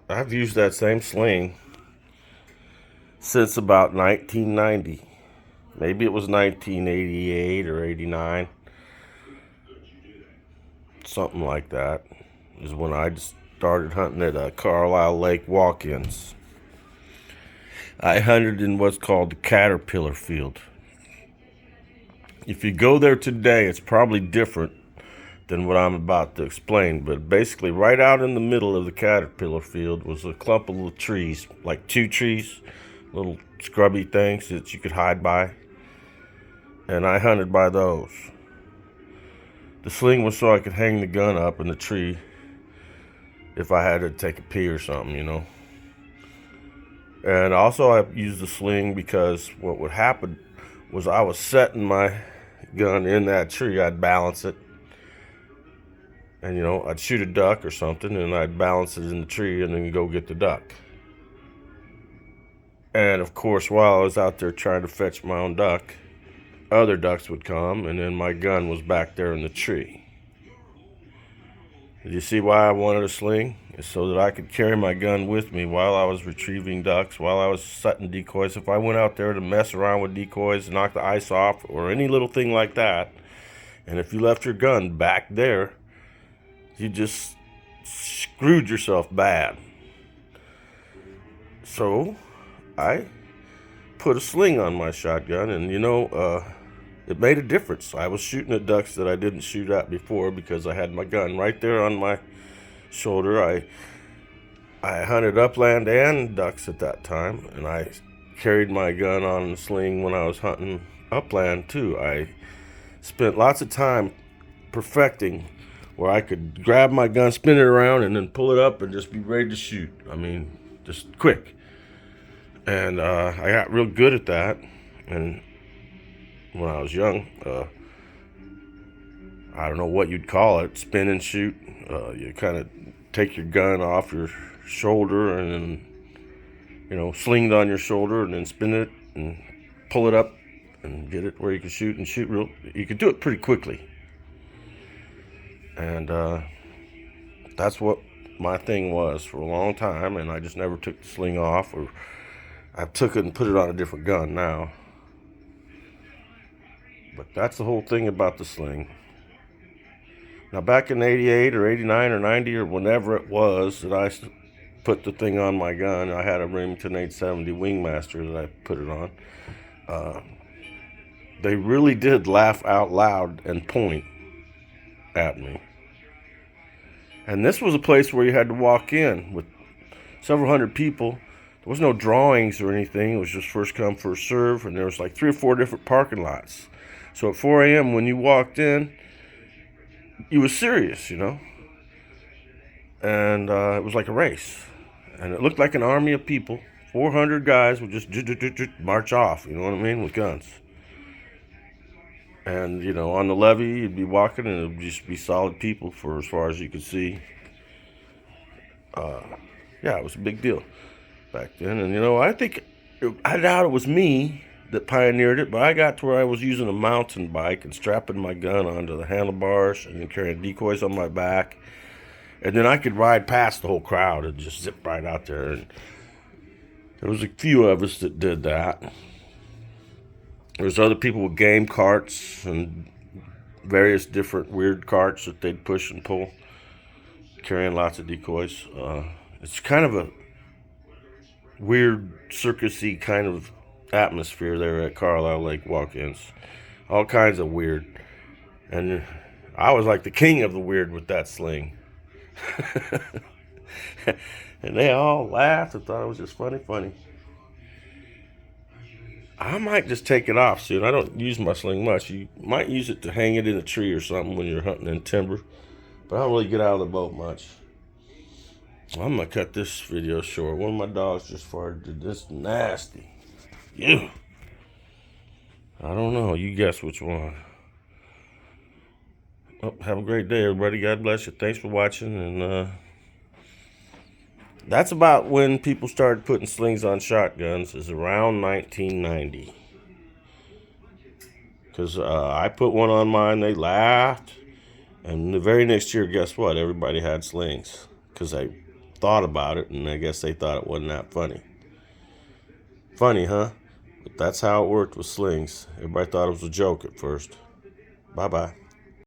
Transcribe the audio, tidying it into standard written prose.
I've used that same sling since about 1990. Maybe it was 1988 or 89. Something like that is when I started hunting at Carlisle Lake walk-ins. I hunted in what's called the Caterpillar Field. If you go there today, it's probably different than what I'm about to explain, but basically right out in the middle of the Caterpillar Field was a clump of little trees, like 2 trees, little scrubby things that you could hide by, and I hunted by those. The sling was so I could hang the gun up in the tree if I had to take a pee or something, you know. And also I used the sling because what would happen was I was setting my gun in that tree. I'd balance it, and you know, I'd shoot a duck or something, and I'd balance it in the tree and then go get the duck. And of course, while I was out there trying to fetch my own duck, other ducks would come, and then my gun was back there in the tree. Did you see why I wanted a sling? It's so that I could carry my gun with me while I was retrieving ducks, while I was setting decoys. If I went out there to mess around with decoys, knock the ice off, or any little thing like that, and if you left your gun back there, you just screwed yourself bad. So I put a sling on my shotgun, and you know, it made a difference. I was shooting at ducks that I didn't shoot at before because I had my gun right there on my shoulder. I hunted upland and ducks at that time, and I carried my gun on the sling when I was hunting upland too. I spent lots of time perfecting where I could grab my gun, spin it around, and then pull it up and just be ready to shoot. I mean, just quick. And I got real good at that. And when I was young, I don't know what you'd call it, spin and shoot. You kind of take your gun off your shoulder and then, you know, sling it on your shoulder and then spin it and pull it up and get it where you can shoot and shoot real. You could do it pretty quickly. And that's what my thing was for a long time, and I just never took the sling off, or I took it and put it on a different gun now. But that's the whole thing about the sling. Now back in 88 or 89 or 90 or whenever it was that I put the thing on my gun, I had a Remington 870 Wingmaster that I put it on. They really did laugh out loud and point at me. And this was a place where you had to walk in with several hundred people. There was no drawings or anything. It was just first come, first serve, and there was like 3 or 4 different parking lots. So at 4 a.m. when you walked in, you was serious, you know. And it was like a race. And it looked like an army of people. 400 guys would just march off, you know what I mean, with guns. And, you know, on the levee, you'd be walking, and it would just be solid people for as far as you could see. Yeah, it was a big deal back then. And, you know, I doubt it was me that pioneered it, but I got to where I was using a mountain bike and strapping my gun onto the handlebars and then carrying decoys on my back. And then I could ride past the whole crowd and just zip right out there. And there was a few of us that did that. There was other people with game carts and various different weird carts that they'd push and pull, carrying lots of decoys. It's kind of a weird circusy kind of atmosphere there at Carlisle Lake walk-ins. All kinds of weird. And I was like the king of the weird with that sling. And they all laughed and thought it was just funny. I might just take it off soon. I don't use my sling much. You might use it to hang it in a tree or something when you're hunting in timber, but I don't really get out of the boat much. I'm gonna cut this video short. One of my dogs just farted. This nasty. Ew. I don't know. You guess which one. Well, have a great day, everybody. God bless you. Thanks for watching. And that's about when people started putting slings on shotguns, is around 1990. Because I put one on mine, they laughed. And the very next year, guess what? Everybody had slings. Because thought about it, and I guess they thought it wasn't that funny. Funny, huh? But that's how it worked with slings. Everybody thought it was a joke at first. Bye-bye.